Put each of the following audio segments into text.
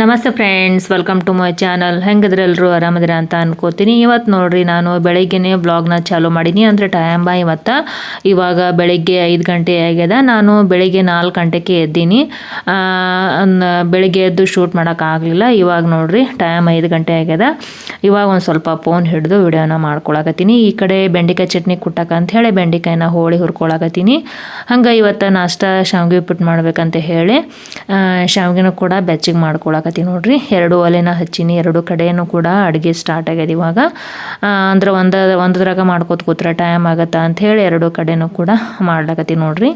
ನಮಸ್ತೆ friends, welcome to my channel. ಹೆಂಗಿದ್ರೆ ಎಲ್ಲರೂ ಆರಾಮದಿರ ಅಂತ ಅನ್ಕೋತೀನಿ. ಇವತ್ತು ನೋಡ್ರಿ, ನಾನು ಬೆಳಗ್ಗೆನೇ ಬ್ಲಾಗ್ನ ಚಾಲೂ ಮಾಡೀನಿ. ಅಂದರೆ ಟೈಮ್ ಇವಾಗ ಬೆಳಗ್ಗೆ 5 ಗಂಟೆ ಆಗ್ಯದ. ನಾನು ಬೆಳಗ್ಗೆ 4 ಗಂಟೆಗೆ ಎದ್ದೀನಿ. ಬೆಳಗ್ಗೆ ಎದ್ದು ಶೂಟ್ ಮಾಡೋಕ್ಕಾಗಲಿಲ್ಲ. ಇವಾಗ ನೋಡ್ರಿ ಟೈಮ್ 5 ಗಂಟೆ ಆಗ್ಯದ. ಇವಾಗ ಒಂದು ಸ್ವಲ್ಪ ಫೋನ್ ಹಿಡಿದು ವಿಡಿಯೋನ ಮಾಡ್ಕೊಳಕತ್ತೀನಿ. ಈ ಕಡೆ ಬೆಂಡೆಕಾಯಿ ಚಟ್ನಿ ಕುಟ್ಟಕ್ಕಂತ ಹೇಳಿ ಬೆಂಡೆಕಾಯಿನ ಹೋಳಿ ಹುರ್ಕೊಳಕತ್ತೀನಿ. ಹಂಗೆ ಇವತ್ತು ನಾಷ್ಟ ಶಾವಿಗೆ ಉಪ್ಪಿಟ್ಟು ಮಾಡ್ಬೇಕಂತ ಹೇಳಿ ಶಾವಿಗೆನೂ ಕೂಡ ಬೆಚ್ಚಗೆ ಮಾಡ್ಕೊಳಕತ್ತೀನಿ ನೋಡ್ರಿ. 2 ಒಲೆನ ಹಚ್ಚೀನಿ. 2 ಕಡೆಯೂ ಕೂಡ ಅಡುಗೆ ಸ್ಟಾರ್ಟ್ ಆಗ್ಯದ ಇವಾಗ. ಅಂದ್ರೆ ಒಂದ್ರಾಗ ಮಾಡ್ಕೋತ ಕೂತ್ರೆ ಟೈಮ್ ಆಗತ್ತಾ ಅಂಥೇಳಿ 2 ಕಡೆನೂ ಕೂಡ ಮಾಡ್ಲಕತ್ತೀನಿ ನೋಡ್ರಿ.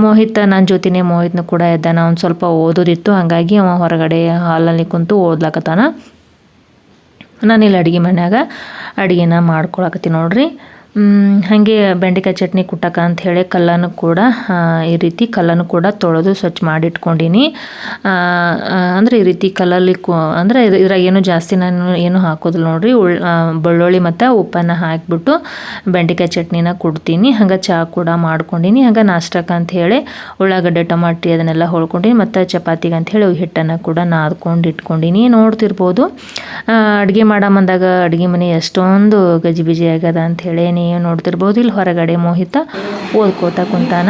ಮೋಹಿತ್ ನನ್ನ ಜೊತೆನೇ ಮೋಹಿತ್ನು ಕೂಡ ಇದ್ದಾನ. ಒಂದು ಸ್ವಲ್ಪ ಓದೋದಿತ್ತು, ಹಾಗಾಗಿ ಅವ ಹೊರಗಡೆ ಹಾಲಲ್ಲಿ ಕುಂತು ಓದ್ಲಕತ್ತಾನ. ನಾನಿಲ್ಲಿ ಅಡುಗೆ ಮನ್ಯಾಗ ಅಡುಗೆನ ಮಾಡ್ಕೊಳಕತ್ತೀನಿ ನೋಡ್ರಿ. ಹಾಗೆ ಬೆಂಡೆಕಾಯಿ ಚಟ್ನಿ ಕುಟ್ಟಕ ಅಂತ ಹೇಳಿ ಕಲ್ಲನ್ನು ಕೂಡ ಈ ರೀತಿ ಕಲ್ಲನ್ನು ಕೂಡ ತೊಳೆದು ಸ್ವಚ್ಛ ಮಾಡಿಟ್ಕೊಂಡೀನಿ. ಅಂದರೆ ಈ ರೀತಿ ಕಲ್ಲಲ್ಲಿ ಅಂದರೆ ಇದ್ರಾಗ ಏನು ಜಾಸ್ತಿ ನಾನು ಏನು ಹಾಕೋದಿಲ್ಲ ನೋಡ್ರಿ. ಬೆಳ್ಳುಳ್ಳಿ ಮತ್ತು ಉಪ್ಪನ್ನು ಹಾಕಿಬಿಟ್ಟು ಬೆಂಡೆಕಾಯಿ ಚಟ್ನಿನ ಕುಡ್ತೀನಿ. ಹಂಗೆ ಚಹಾ ಕೂಡ ಮಾಡ್ಕೊಂಡೀನಿ. ಹಂಗೆ ನಾಷ್ಟಕ್ಕೆ ಅಂತ ಹೇಳಿ ಉಳ್ಳಾಗಡ್ಡೆ ಟಮಾಟಿ ಅದನ್ನೆಲ್ಲ ಹೊಳ್ಕೊಂಡೀನಿ. ಮತ್ತು ಚಪಾತಿಗೆ ಅಂಥೇಳಿ ಹಿಟ್ಟನ್ನು ಕೂಡ ನಾದ್ಕೊಂಡು ಇಟ್ಕೊಂಡೀನಿ. ನೋಡ್ತಿರ್ಬೋದು ಅಡುಗೆ ಮಾಡಮಂದಾಗ ಅಡುಗೆ ಮನೆ ಎಷ್ಟೊಂದು ಗಜಿಬಿಜಿ ಆಗ್ಯದ ಅಂಥೇಳಿ ನೀವು ನೋಡ್ತಿರ್ಬೋದು. ಇಲ್ಲಿ ಹೊರಗಡೆ ಮೋಹಿತ ಓದ್ಕೋತಾ ಕುಂತಾನ.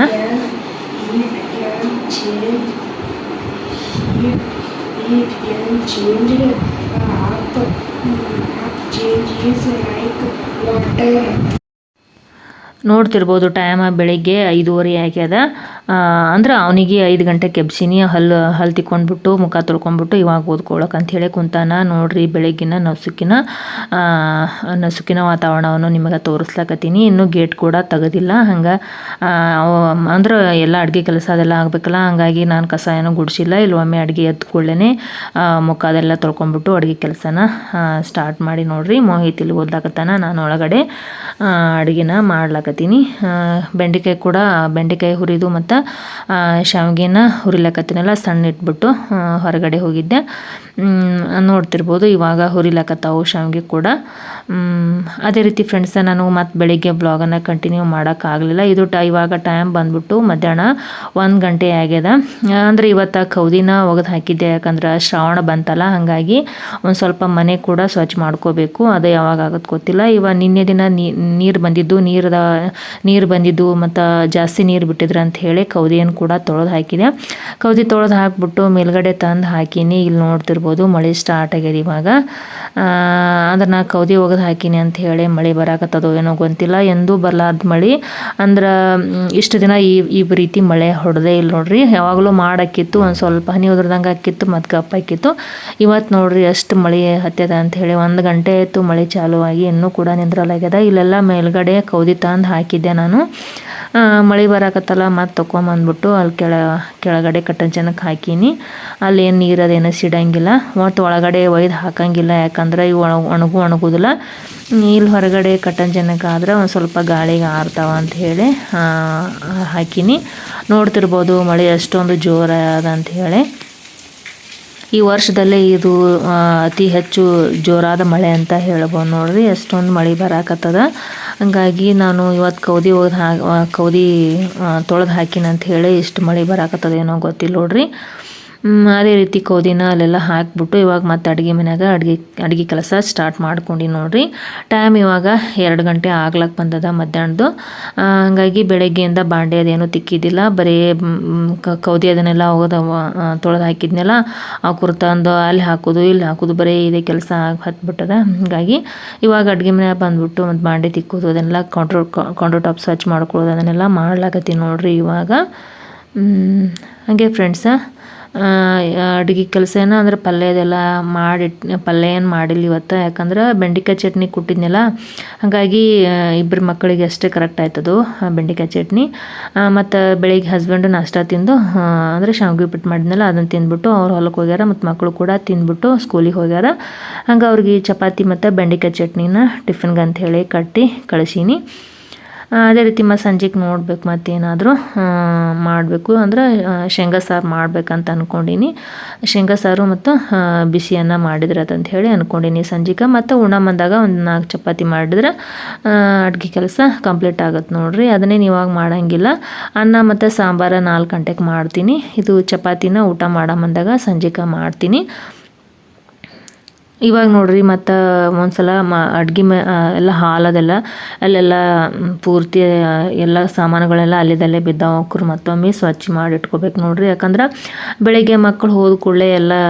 ನೋಡ್ತಿರ್ಬೋದು ಟೈಮ್ ಬೆಳಗ್ಗೆ 5:30 ಆಗ್ಯದ. ಅಂದ್ರೆ ಅವನಿಗೆ 5 ಗಂಟೆಗೆ ಎಬ್ಸಿನಿ. ಹಲ್ಲು ತಿಕ್ಕೊಂಡ್ಬಿಟ್ಟು ಮುಖ ತೊಳ್ಕೊಂಡ್ಬಿಟ್ಟು ಇವಾಗ ಓದ್ಕೊಳಕ್ಕೆ ಅಂಥೇಳಿ ಕುಂತಾನ ನೋಡ್ರಿ. ಬೆಳಗ್ಗಿನ ನಸುಕಿನ ವಾತಾವರಣವನ್ನು ನಿಮಗೆ ತೋರಿಸ್ಲಕತ್ತೀನಿ. ಇನ್ನೂ ಗೇಟ್ ಕೂಡ ತೆಗೆದಿಲ್ಲ. ಹಂಗೆ ಅಂದ್ರೆ ಎಲ್ಲ ಅಡುಗೆ ಕೆಲಸ ಅದೆಲ್ಲ ಆಗಬೇಕಲ್ಲ, ಹಂಗಾಗಿ ನಾನು ಕಸ ಏನೂ ಗುಡಿಸಿಲ್ಲ. ಇಲ್ಲಿ ಒಮ್ಮೆ ಅಡುಗೆ ಎದ್ದು ಕೂಡಲೇ ಮುಖ ಅದೆಲ್ಲ ತೊಳ್ಕೊಂಡ್ಬಿಟ್ಟು ಅಡುಗೆ ಕೆಲಸನ ಸ್ಟಾರ್ಟ್ ಮಾಡಿ ನೋಡ್ರಿ. ಮೋಹಿತ್ ಇಲ್ಲಿ ಓದ್ಲಕತ್ತಾನ, ನಾನು ಒಳಗಡೆ ಅಡುಗೆನ ಮಾಡ್ಲಕತ್ತೀನಿ. ಬೆಂಡೆಕಾಯಿ ಹುರಿದು ಮತ್ತು ಶಾವಿಗೆನ ಹುರಿಲಕತ್ತೀನಲ್ಲ, ಸಣ್ಣ ಇಟ್ಬಿಟ್ಟು ಹೊರಗಡೆ ಹೋಗಿದ್ದೆ. ನೋಡ್ತಿರ್ಬೋದು ಇವಾಗ ಹುರಿಲಕತ್ತಾವು ಶಾವಿಗೆ ಕೂಡ. ಅದೇ ರೀತಿ ಫ್ರೆಂಡ್ಸ, ನಾನು ಮತ್ತು ಬೆಳಿಗ್ಗೆ ಬ್ಲಾಗನ್ನು ಕಂಟಿನ್ಯೂ ಮಾಡೋಕ್ಕಾಗಲಿಲ್ಲ. ಇವಾಗ ಟೈಮ್ ಬಂದ್ಬಿಟ್ಟು ಮಧ್ಯಾಹ್ನ 1 ಗಂಟೆ ಆಗ್ಯದ. ಅಂದರೆ ಇವತ್ತು ಕೌದಿನ ಒಗೆದು ಹಾಕಿದ್ದೆ, ಯಾಕಂದ್ರೆ ಶ್ರಾವಣ ಬಂತಲ್ಲ, ಹಾಗಾಗಿ ಒಂದು ಸ್ವಲ್ಪ ಮನೆ ಕೂಡ ಸ್ವಚ್ಛ ಮಾಡ್ಕೋಬೇಕು. ಅದು ಯಾವಾಗ ಆಗುತ್ತೆ ಗೊತ್ತಿಲ್ಲ. ನಿನ್ನೆ ದಿನ ನೀರು ಬಂದಿದ್ದು ಮತ್ತು ಜಾಸ್ತಿ ನೀರು ಬಿಟ್ಟಿದ್ರು ಅಂತ ಹೇಳಿ ಕೌದಿಯನ್ನು ಕೂಡ ತೊಳೆದು ಹಾಕಿದೆ. ಕೌದಿ ತೊಳೆದು ಹಾಕಿಬಿಟ್ಟು ಮೇಲ್ಗಡೆ ತಂದು ಹಾಕೀನಿ. ಇಲ್ಲಿ ನೋಡ್ತಿರ್ಬೋದು ಮಳೆ ಸ್ಟಾರ್ಟ್ ಆಗ್ಯದ ಇವಾಗ. ಅಂದ್ರೆ ನಾ ಕೌದಿ ಒಗೆದು ಹಾಕೀನಿ ಅಂತ ಹೇಳಿ ಮಳೆ ಬರಾಕತ್ತದೋ ಏನೋ ಗೊತ್ತಿಲ್ಲ. ಎಂದೂ ಬರಲಾರ್ದ ಮಳೆ. ಅಂದ್ರೆ ಇಷ್ಟು ದಿನ ಈ ರೀತಿ ಮಳೆ ಹೊಡೆದೇ ಇಲ್ಲ ನೋಡ್ರಿ. ಯಾವಾಗಲೂ ಮಾಡಾಕಿತ್ತು, ಒಂದು ಸ್ವಲ್ಪ ಹನಿ ಉದ್ರದಂಗೆ ಹಾಕಿತ್ತು, ಮತ್ತು ಕಪ್ ಹಾಕಿತ್ತು. ಇವತ್ತು ನೋಡ್ರಿ ಅಷ್ಟು ಮಳೆ ಹತ್ಯದ ಅಂತ ಹೇಳಿ 1 ಗಂಟೆ ಆಯಿತು ಮಳೆ ಚಾಲೂ ಆಗಿ, ಇನ್ನೂ ಕೂಡ ನಿಂದ್ರಲಾಗ್ಯದ. ಇಲ್ಲೆಲ್ಲ ಮೇಲ್ಗಡೆ ಕೌದಿ ತಂದು ಹಾಕಿದ್ದೆ ನಾನು. ಮಳೆ ಬರಾಕತ್ತಲ್ಲ, ಮತ್ತು ತೊಗೊಂಬಂದ್ಬಿಟ್ಟು ಅಲ್ಲಿ ಕೆಳಗಡೆ ಕಟ್ಟಂಚನಕ್ಕೆ ಹಾಕೀನಿ. ಅಲ್ಲೇನು ನೀರು ಅದೇನು ಸಿಡಂಗಿಲ್ಲ, ಮತ್ತು ಒಳಗಡೆ ಒಯ್ದು ಹಾಕಂಗಿಲ್ಲ, ಯಾಕಂದ್ರೆ ಇವು ಒಣಗೋದಿಲ್ಲ. ಇಲ್ಲಿ ಹೊರಗಡೆ ಕಟ್ಟಂಚನಕ್ಕೆ ಆದ್ರೆ ಒಂದು ಸ್ವಲ್ಪ ಗಾಳಿಗೆ ಆರ್ತಾವ ಅಂತ ಹೇಳಿ ಹಾಕೀನಿ. ನೋಡ್ತಿರ್ಬೋದು ಮಳೆ ಅಷ್ಟೊಂದು ಜೋರಾದ ಅಂತ ಹೇಳಿ. ಈ ವರ್ಷದಲ್ಲೇ ಇದು ಅತಿ ಹೆಚ್ಚು ಜೋರಾದ ಮಳೆ ಅಂತ ಹೇಳ್ಬೋದು ನೋಡ್ರಿ. ಅಷ್ಟೊಂದು ಮಳೆ ಬರಾಕತ್ತದ. ಹಂಗಾಗಿ ನಾನು ಇವತ್ತು ಕೌದಿ ತೊಳೆದು ಹಾಕಿನ ಅಂತ ಹೇಳಿ ಇಷ್ಟು ಮಳೆ ಬರಾಕತ್ತದ ಏನೋ ಗೊತ್ತಿಲ್ಲ ನೋಡ್ರಿ. ಅದೇ ರೀತಿ ಕೌದಿನ ಅಲ್ಲೆಲ್ಲ ಹಾಕಿಬಿಟ್ಟು ಇವಾಗ ಮತ್ತೆ ಅಡುಗೆ ಮನ್ಯಾಗ ಅಡುಗೆ ಕೆಲಸ ಸ್ಟಾರ್ಟ್ ಮಾಡ್ಕೊಂಡು ನೋಡ್ರಿ. ಟೈಮ್ ಇವಾಗ 2 ಗಂಟೆ ಆಗ್ಲಕ್ಕೆ ಬಂದದ ಮಧ್ಯಾಹ್ನದ್ದು. ಹಾಗಾಗಿ ಬೆಳಗ್ಗೆಯಿಂದ ಬಾಂಡೆ ಅದೇನು ತಿಕ್ಕಿದ್ದಿಲ್ಲ, ಬರೀ ಕೌದಿ ಅದನ್ನೆಲ್ಲ ತೊಳೆದು ಹಾಕಿದ್ನೆಲ್ಲ ಕುರ್ತಂದು ಅಲ್ಲಿ ಹಾಕೋದು ಇಲ್ಲಿ ಹಾಕೋದು, ಬರೀ ಇದೇ ಕೆಲಸ ಹತ್ಬಿಟ್ಟದ. ಹಾಗಾಗಿ ಇವಾಗ ಅಡುಗೆ ಮನ್ಯಾಗ ಬಂದ್ಬಿಟ್ಟು ಮತ್ತು ಬಾಂಡೆ ತಿಕ್ಕೋದು ಅದನ್ನೆಲ್ಲ ಕೌಂಟರ್ ಟಾಪ್ ಸ್ವಚ್ಛ ಮಾಡ್ಕೊಳ್ಳೋದು ಅದನ್ನೆಲ್ಲ ಮಾಡ್ಲಾಕತ್ತೀನಿ ನೋಡ್ರಿ ಇವಾಗ. ಹಾಗೆ ಫ್ರೆಂಡ್ಸ, ಅಡುಗೆ ಕೆಲಸ ಏನೋ ಅಂದರೆ ಪಲ್ಯ ಏನು ಮಾಡಿಲ್ಲ ಇವತ್ತು. ಯಾಕಂದ್ರೆ ಬೆಂಡೆಕಾಯಿ ಚಟ್ನಿ ಕುಟ್ಟಿದ್ನಲ್ಲ, ಹಾಗಾಗಿ 2 ಮಕ್ಕಳಿಗೆ ಅಷ್ಟೇ ಕರೆಕ್ಟ್ ಆಯ್ತದು ಬೆಂಡೆಕಾಯಿ ಚಟ್ನಿ. ಮತ್ತು ಬೆಳಿಗ್ಗೆ ಹಸ್ಬೆಂಡು ನಾಷ್ಟ ತಿಂದು ಅಂದರೆ ಶಾವಿಗೆ ಉಪ್ಪಿಟ್ಟು ಮಾಡಿದ್ನಲ್ಲ ಅದನ್ನು ತಿಂದ್ಬಿಟ್ಟು ಅವ್ರು ಹೊಲಕ್ಕೆ ಹೋಗ್ಯಾರ, ಮತ್ತು ಮಕ್ಕಳು ಕೂಡ ತಿಂದ್ಬಿಟ್ಟು ಸ್ಕೂಲಿಗೆ ಹೋಗ್ಯಾರ. ಹಂಗೆ ಅವ್ರಿಗೆ ಚಪಾತಿ ಮತ್ತು ಬೆಂಡೆಕಾಯಿ ಚಟ್ನಿನ ಟಿಫಿನ್ಗೆ ಅಂಥೇಳಿ ಕಟ್ಟಿ ಕಳಿಸೀನಿ. ಅದೇ ರೀತಿ ಮತ್ತು ಸಂಜೆಗೆ ನೋಡ್ಬೇಕು ಮತ್ತೇನಾದರೂ ಮಾಡಬೇಕು ಅಂದ್ರೆ ಶೇಂಗಾ ಸಾರು ಮಾಡ್ಬೇಕಂತ ಅಂದ್ಕೊಂಡೀನಿ. ಶೇಂಗಾ ಸಾರು ಮತ್ತು ಬಿಸಿಯನ್ನು ಮಾಡಿದ್ರೆ ಅಂತ ಹೇಳಿ ಅಂದ್ಕೊಂಡೀನಿ ಸಂಜೆಗೆ. ಮತ್ತು ಉಣ ಬಂದಾಗ ಒಂದು 4 ಚಪಾತಿ ಮಾಡಿದ್ರೆ ಅಡುಗೆ ಕೆಲಸ ಕಂಪ್ಲೀಟ್ ಆಗುತ್ತೆ ನೋಡಿರಿ. ಅದನ್ನೇ ಇವಾಗ ಮಾಡೋಂಗಿಲ್ಲ. ಅನ್ನ ಮತ್ತು ಸಾಂಬಾರು 4 ಗಂಟೆಗೆ ಮಾಡ್ತೀನಿ. ಇದು ಚಪಾತಿನ ಊಟ ಮಾಡೋ ಬಂದಾಗ ಸಂಜೆಗೆ ಮಾಡ್ತೀನಿ. ಇವಾಗ ನೋಡ್ರಿ ಮತ್ತು ಒಂದ್ಸಲ ಅಡ್ಗೆ ಎಲ್ಲ ಹಾಲದೆಲ್ಲ ಅಲ್ಲೆಲ್ಲ ಪೂರ್ತಿ ಎಲ್ಲ ಸಾಮಾನುಗಳೆಲ್ಲ ಅಲ್ಲಿದಲ್ಲೇ ಬಿದ್ದಾವ. ಅವಕ್ಕರು ಮತ್ತೊಮ್ಮೆ ಸ್ವಚ್ಛ ಮಾಡಿ ಇಟ್ಕೋಬೇಕು ನೋಡ್ರಿ. ಯಾಕಂದ್ರೆ ಬೆಳಿಗ್ಗೆ ಮಕ್ಕಳು ಹೋದ ಕೂಡಲೇ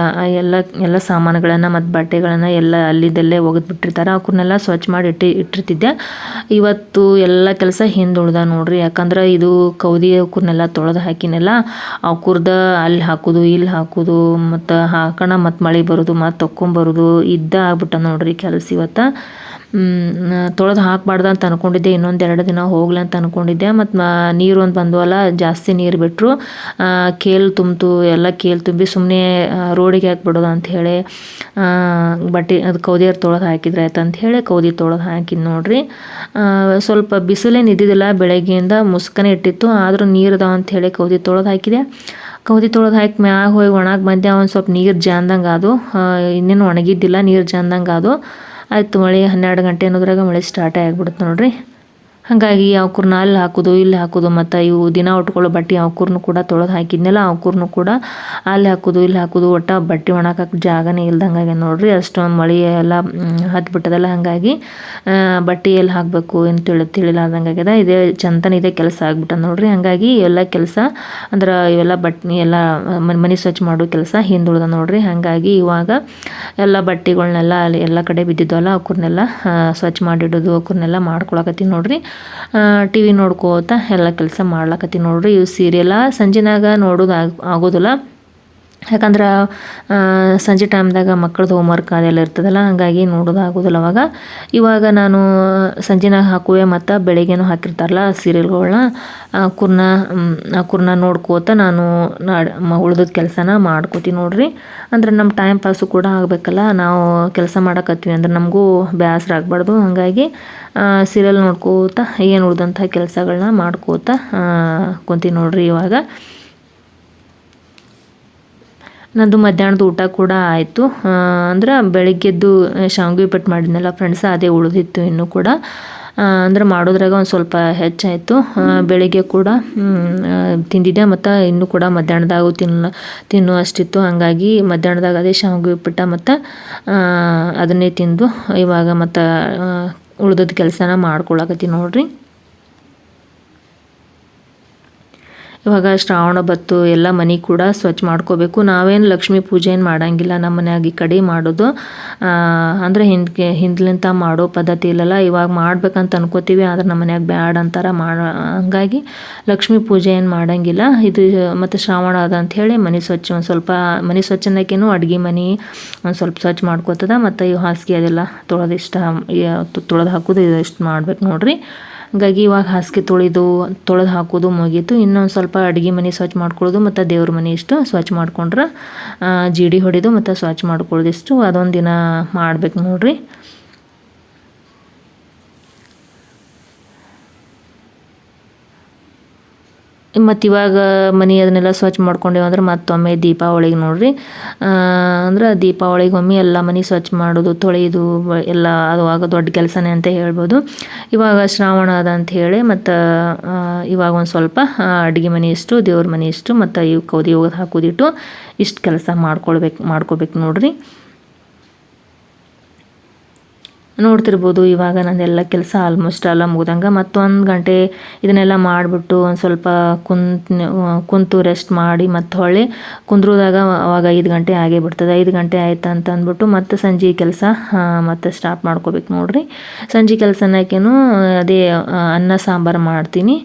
ಎಲ್ಲ ಸಾಮಾನುಗಳನ್ನು ಮತ್ತು ಬಟ್ಟೆಗಳನ್ನು ಎಲ್ಲ ಅಲ್ಲಿದಲ್ಲೇ ಒಗೆದ್ಬಿಟ್ಟಿರ್ತಾರೆ. ಅವಕ್ಕನ್ನೆಲ್ಲ ಸ್ವಚ್ಛ ಮಾಡಿ ಇಟ್ಟಿರ್ತಿದ್ದೆ. ಇವತ್ತು ಎಲ್ಲ ಕೆಲಸ ಹಿಂದುಳ್ದ ನೋಡ್ರಿ. ಯಾಕಂದ್ರೆ ಇದು ಕೌದಿ ಅವಕ್ಕನ್ನೆಲ್ಲ ತೊಳೆದು ಹಾಕಿನೆಲ್ಲ ಅವಕ್ಕುರ್ದ ಅಲ್ಲಿ ಹಾಕೋದು ಇಲ್ಲಿ ಹಾಕೋದು ಮತ್ತು ಹಾಕೋಣ ಮತ್ತು ಮಳೆ ಬರೋದು ಮತ್ತು ತೊಗೊಂಬರೋದು ಆಗ್ಬಿಟ್ಟ ನೋಡ್ರಿ ಕೆಲಸ ಇವತ್ತು. ತೊಳೆದು ಹಾಕಬಾರ್ದು ಅಂತ ಅಂದ್ಕೊಂಡಿದ್ದೆ. ಇನ್ನೊಂದು 2 ದಿನ ಹೋಗ್ಲಿ ಅಂತ ಅಂದ್ಕೊಂಡಿದ್ದೆ. ಮತ್ತು ನೀರು ಒಂದು ಬಂದವಲ್ಲ, ಜಾಸ್ತಿ ನೀರು ಬಿಟ್ಟರು. ಕೇಲ್ ತುಂಬಿ ಸುಮ್ಮನೆ ರೋಡಿಗೆ ಹಾಕ್ಬಿಡೋದು ಅಂಥೇಳಿ ಬಟ್ಟೆ ಅದು ಕೌದಿಯರು ತೊಳೆದು ಹಾಕಿದ್ರೆ ಆಯ್ತು ಅಂಥೇಳಿ ಕೌದಿ ತೊಳೆದು ಹಾಕಿದ್ ನೋಡ್ರಿ. ಸ್ವಲ್ಪ ಬಿಸಿಲೇನು ಇದ್ದಿದ್ದಿಲ್ಲ, ಬೆಳಗ್ಗೆಯಿಂದ ಮುಸ್ಕನೇ ಇಟ್ಟಿತ್ತು. ಆದರೂ ನೀರು ಅಂಥೇಳಿ ಕೌದಿ ತೊಳೆದು ಹಾಕಿದೆ. ಕೌದಿ ತೊಳೆದು ಹಾಕಿ ಮ್ಯಾಗ ಹೋಗಿ ಒಣಗಿ ಬಂದೆ. ಒಂದು ಸ್ವಲ್ಪ ನೀರು ಜಾನ್ದಂಗೆ ಅದು, ಇನ್ನೇನು ಒಣಗಿದ್ದಿಲ್ಲ, ನೀರು ಜಾನ್ದಂಗೆ ಅದು. ಆಯಿತು, ಮಳೆ 12 ಗಂಟೆ ಅನ್ನೋದ್ರಾಗ ಮಳೆ ಸ್ಟಾರ್ಟೇ ಆಗಿಬಿಡುತ್ತೆ ನೋಡ್ರಿ. ಹಾಗಾಗಿ ಅವಕ್ಕೂರ್ನ ಅಲ್ಲಿ ಹಾಕೋದು ಇಲ್ಲಿ ಹಾಕೋದು ಮತ್ತು ಇವು ದಿನ ಉಟ್ಕೊಳ್ಳೋ ಬಟ್ಟೆ ಅವಕ್ಕೂರ್ನು ಕೂಡ ತೊಳೆದು ಹಾಕಿದ್ನೆಲ್ಲ ಅವಕ್ಕೂರ್ನು ಕೂಡ ಅಲ್ಲಿ ಹಾಕೋದು ಇಲ್ಲಿ ಹಾಕೋದು. ಒಟ್ಟು ಬಟ್ಟೆ ಒಣಗಾಕಕ್ಕೆ ಜಾಗನೇ ಇಲ್ದಂಗೆ ನೋಡ್ರಿ. ಅಷ್ಟೊಂದು ಮಳೆ ಎಲ್ಲ ಹತ್ಬಿಟ್ಟದಲ್ಲ. ಹಾಗಾಗಿ ಬಟ್ಟೆ ಎಲ್ಲಿ ಹಾಕಬೇಕು ಏನು ತಿಳಿಲಾರ್ದಂಗೆ ಆಗ್ಯದ. ಇದೇ ಕೆಲಸ ಆಗ್ಬಿಟ್ಟದ ನೋಡ್ರಿ. ಹಾಗಾಗಿ ಎಲ್ಲ ಕೆಲಸ ಅಂದ್ರೆ ಇವೆಲ್ಲ ಎಲ್ಲ ಮನೆ ಸ್ವಚ್ಛ ಮಾಡೋ ಕೆಲಸ ಹಿಂದುಳ್ದ ನೋಡ್ರಿ. ಹಾಗಾಗಿ ಇವಾಗ ಎಲ್ಲ ಬಟ್ಟೆಗಳ್ನೆಲ್ಲ ಅಲ್ಲಿ ಎಲ್ಲ ಕಡೆ ಬಿದ್ದಿದ್ದವಲ್ಲ ಅವಕ್ಕೂರ್ನೆಲ್ಲ ಸ್ವಚ್ಛ ಮಾಡಿಡೋದು ಅವಕ್ಕೂರ್ನೆಲ್ಲ ಮಾಡ್ಕೊಳಕತ್ತೀನಿ ನೋಡ್ರಿ. ಟಿ ವಿ ನೋಡ್ಕೋತ ಎಲ್ಲ ಕೆಲಸ ಮಾಡ್ಲಕತ್ತೀನಿ ನೋಡ್ರಿ. ಇವು ಸೀರಿಯಲ್ಲ ಸಂಜೆನಾಗ ನೋಡೋದು ಆಗೋದಿಲ್ಲ. ಯಾಕಂದ್ರೆ ಸಂಜೆ ಟೈಮ್ದಾಗ ಮಕ್ಕಳದ್ದು ಹೋಮ್ವರ್ಕ್ ಅದೆಲ್ಲ ಇರ್ತದಲ್ಲ. ಹಾಗಾಗಿ ನೋಡೋದು ಆಗೋದಿಲ್ಲ ಅವಾಗ. ಇವಾಗ ನಾನು ಸಂಜೆನಾಗ ಹಾಕುವೆ ಮತ್ತು ಬೆಳಿಗ್ಗೆನೂ ಹಾಕಿರ್ತಾರಲ್ಲ ಸೀರಿಯಲ್ಗಳನ್ನ, ಕುರ್ನ ನೋಡ್ಕೋತ ನಾನು ಉಳ್ದದ ಕೆಲಸನ ಮಾಡ್ಕೋತೀನಿ ನೋಡ್ರಿ. ಅಂದ್ರೆ ನಮ್ಮ ಟೈಮ್ ಪಾಸು ಕೂಡ ಆಗಬೇಕಲ್ಲ. ನಾವು ಕೆಲಸ ಮಾಡಕತ್ವಿ ಅಂದ್ರೆ ನಮಗೂ ಬೇಸರ ಆಗಬಾರ್ದು. ಹಾಗಾಗಿ ಸೀರಿಯಲ್ ನೋಡ್ಕೋತ ಏನು ಉಳ್ದಂಥ ಕೆಲಸಗಳನ್ನ ಮಾಡ್ಕೋತ ಕುಂತೀನಿ ನೋಡ್ರಿ. ಇವಾಗ ನಂದು ಮಧ್ಯಾಹ್ನದ ಊಟ ಕೂಡ ಆಯಿತು. ಅಂದ್ರೆ ಬೆಳಿಗ್ಗೆದ್ದು ಶಾವ್ಗೆ ಉಪ್ಪಿಟ್ಟು ಮಾಡಿದ್ನಲ್ಲ ಫ್ರೆಂಡ್ಸ್, ಅದೇ ಉಳಿದಿತ್ತು ಇನ್ನೂ ಕೂಡ. ಅಂದ್ರೆ ಮಾಡೋದ್ರಾಗ ಒಂದು ಸ್ವಲ್ಪ ಹೆಚ್ಚಾಯಿತು. ಬೆಳಿಗ್ಗೆ ಕೂಡ ತಿಂದಿದ್ದೆ ಮತ್ತು ಇನ್ನೂ ಕೂಡ ಮಧ್ಯಾಹ್ನದಾಗೂ ತಿನ್ನು ಅಷ್ಟಿತ್ತು. ಹಾಗಾಗಿ ಮಧ್ಯಾಹ್ನದಾಗ ಅದೇ ಶಾವ್ಗೆ ಉಪ್ಪಿಟ್ಟು ಮತ್ತು ಅದನ್ನೇ ತಿಂದು ಇವಾಗ ಮತ್ತು ಉಳ್ದದ ಕೆಲಸನ ಮಾಡ್ಕೊಳಕತ್ತೀನಿ ನೋಡ್ರಿ. ಇವಾಗ ಶ್ರಾವಣ ಬತ್ತು, ಎಲ್ಲ ಮನೆ ಕೂಡ ಸ್ವಚ್ಛ ಮಾಡ್ಕೋಬೇಕು. ನಾವೇನು ಲಕ್ಷ್ಮೀ ಪೂಜೆ ಏನು ಮಾಡೋಂಗಿಲ್ಲ ನಮ್ಮ ಮನ್ಯಾಗ. ಈ ಕಡೆ ಮಾಡೋದು ಅಂದರೆ ಹಿಂದ್ಲಿಂತ ಮಾಡೋ ಪದ್ಧತಿ ಇಲ್ಲಲ್ಲ. ಇವಾಗ ಮಾಡ್ಬೇಕಂತ ಅನ್ಕೋತೀವಿ, ಆದ್ರೆ ನಮ್ಮ ಮನ್ಯಾಗ ಬ್ಯಾಡ ಅಂತಾರೆ ಹಂಗಾಗಿ ಲಕ್ಷ್ಮೀ ಪೂಜೆ ಏನು ಮಾಡೋಂಗಿಲ್ಲ. ಇದು ಮತ್ತು ಶ್ರಾವಣ ಅದ ಅಂಥೇಳಿ ಮನೆ ಸ್ವಚ್ಛ ಒಂದು ಸ್ವಲ್ಪ ಮನೆ ಸ್ವಚ್ಛ ಅನ್ನೋಕ್ಕೇನು ಅಡುಗೆ ಮನೆ ಒಂದು ಸ್ವಲ್ಪ ಸ್ವಚ್ಛ ಮಾಡ್ಕೋತದ. ಮತ್ತು ಇವು ಹಾಸಿಗೆ ಅದೆಲ್ಲ ತೊಳೆದು ಹಾಕೋದು ಇಷ್ಟು ಮಾಡ್ಬೇಕು ನೋಡ್ರಿ. ಹಾಗಾಗಿ ಇವಾಗ ಹಾಸಿಗೆ ತೊಳೆದು ಹಾಕೋದು ಮುಗೀತು. ಇನ್ನೊಂದು ಸ್ವಲ್ಪ ಅಡುಗೆ ಮನೆ ಸ್ವಚ್ಛ ಮಾಡ್ಕೊಳ್ಳೋದು ಮತ್ತು ದೇವ್ರ ಮನೆ ಇಷ್ಟು ಸ್ವಚ್ಛ ಮಾಡ್ಕೊಂಡ್ರೆ ಜೀಡಿ ಹೊಡೆದು ಮತ್ತು ಸ್ವಚ್ಛ ಮಾಡ್ಕೊಳ್ಳೋದಿಷ್ಟು ಅದೊಂದು ದಿನ ಮಾಡ್ಬೇಕು ನೋಡ್ರಿ. ಮತ್ತು ಇವಾಗ ಮನೆ ಅದನ್ನೆಲ್ಲ ಸ್ವಚ್ಛ ಮಾಡ್ಕೊಂಡೇವು ಅಂದ್ರೆ ಮತ್ತೊಮ್ಮೆ ದೀಪಾವಳಿಗೆ ನೋಡ್ರಿ. ಅಂದ್ರೆ ದೀಪಾವಳಿಗೆ ಒಮ್ಮೆ ಎಲ್ಲ ಮನೆ ಸ್ವಚ್ಛ ಮಾಡೋದು ತೊಳೆಯೋದು ಎಲ್ಲ ಅದು ದೊಡ್ಡ ಕೆಲಸನೇ ಅಂತ ಹೇಳ್ಬೋದು. ಇವಾಗ ಶ್ರಾವಣ ಅದ ಅಂತ ಹೇಳಿ ಮತ್ತು ಇವಾಗ ಒಂದು ಸ್ವಲ್ಪ ಅಡುಗೆ ಮನೆ ಇಷ್ಟು ದೇವ್ರ ಮನೆ ಇಷ್ಟು ಮತ್ತು ಇವು ಕೌದಿ ಒಗೆದು ಹಾಕೋದಿಟ್ಟು ಇಷ್ಟು ಕೆಲಸ ಮಾಡ್ಕೋಬೇಕು ನೋಡ್ರಿ. ನೋಡ್ತಿರ್ಬೋದು ಇವಾಗ ನಂದೆಲ್ಲ ಕೆಲಸ ಆಲ್ಮೋಸ್ಟ್ ಎಲ್ಲ ಮುಗ್ದಂಗೆ. ಮತ್ತೊಂದು ಗಂಟೆ ಇದನ್ನೆಲ್ಲ ಮಾಡಿಬಿಟ್ಟು ಒಂದು ಸ್ವಲ್ಪ ಕುಂತು ರೆಸ್ಟ್ ಮಾಡಿ ಮತ್ತು ಹೊಳ್ಳಿ ಕುಂದ್ರೋದಾಗ ಅವಾಗ 5 ಗಂಟೆ ಆಗೇ ಬಿಡ್ತದೆ. 5 ಗಂಟೆ ಆಯ್ತು ಅಂತ ಅಂದ್ಬಿಟ್ಟು ಮತ್ತು ಸಂಜೆ ಕೆಲಸ ಮತ್ತು ಸ್ಟಾರ್ಟ್ ಮಾಡ್ಕೋಬೇಕು ನೋಡ್ರಿ. ಸಂಜೆ ಕೆಲಸನಕ್ಕೇನು ಅದೇ ಅನ್ನ ಸಾಂಬಾರು ಮಾಡ್ತೀನಿ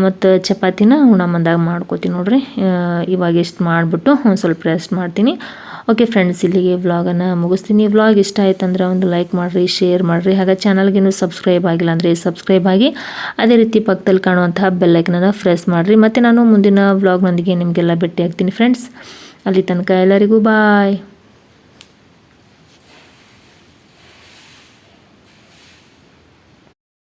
ಮತ್ತು ಚಪಾತಿನ ಉಣಮಂದಾಗ ಮಾಡ್ಕೋತೀನಿ ನೋಡ್ರಿ. ಇವಾಗ ಇಷ್ಟು ಮಾಡಿಬಿಟ್ಟು ಒಂದು ಸ್ವಲ್ಪ ರೆಸ್ಟ್ ಮಾಡ್ತೀನಿ. ಓಕೆ ಫ್ರೆಂಡ್ಸ್, ಇಲ್ಲಿಗೆ ವ್ಲಾಗನ್ನು ಮುಗಿಸ್ತೀನಿ. ವ್ಲಾಗ್ ಇಷ್ಟ ಆಯ್ತು ಅಂದರೆ ಒಂದು ಲೈಕ್ ಮಾಡಿರಿ, ಶೇರ್ ಮಾಡಿರಿ. ಹಾಗೆ ಚಾನಲ್ಗೇನು ಸಬ್ಸ್ಕ್ರೈಬ್ ಆಗಿಲ್ಲ ಅಂದರೆ ಸಬ್ಸ್ಕ್ರೈಬ್ ಆಗಿ ಅದೇ ರೀತಿ ಪಕ್ಕದಲ್ಲಿ ಕಾಣುವಂತಹ ಬೆಲ್ಲೈಕನನ್ನು ಪ್ರೆಸ್ ಮಾಡಿರಿ. ಮತ್ತು ನಾನು ಮುಂದಿನ ವ್ಲಾಗ್ನೊಂದಿಗೆ ನಿಮಗೆಲ್ಲ ಭೇಟಿ ಆಗ್ತೀನಿ ಫ್ರೆಂಡ್ಸ್. ಅಲ್ಲಿ ತನಕ ಎಲ್ಲರಿಗೂ ಬಾಯ್.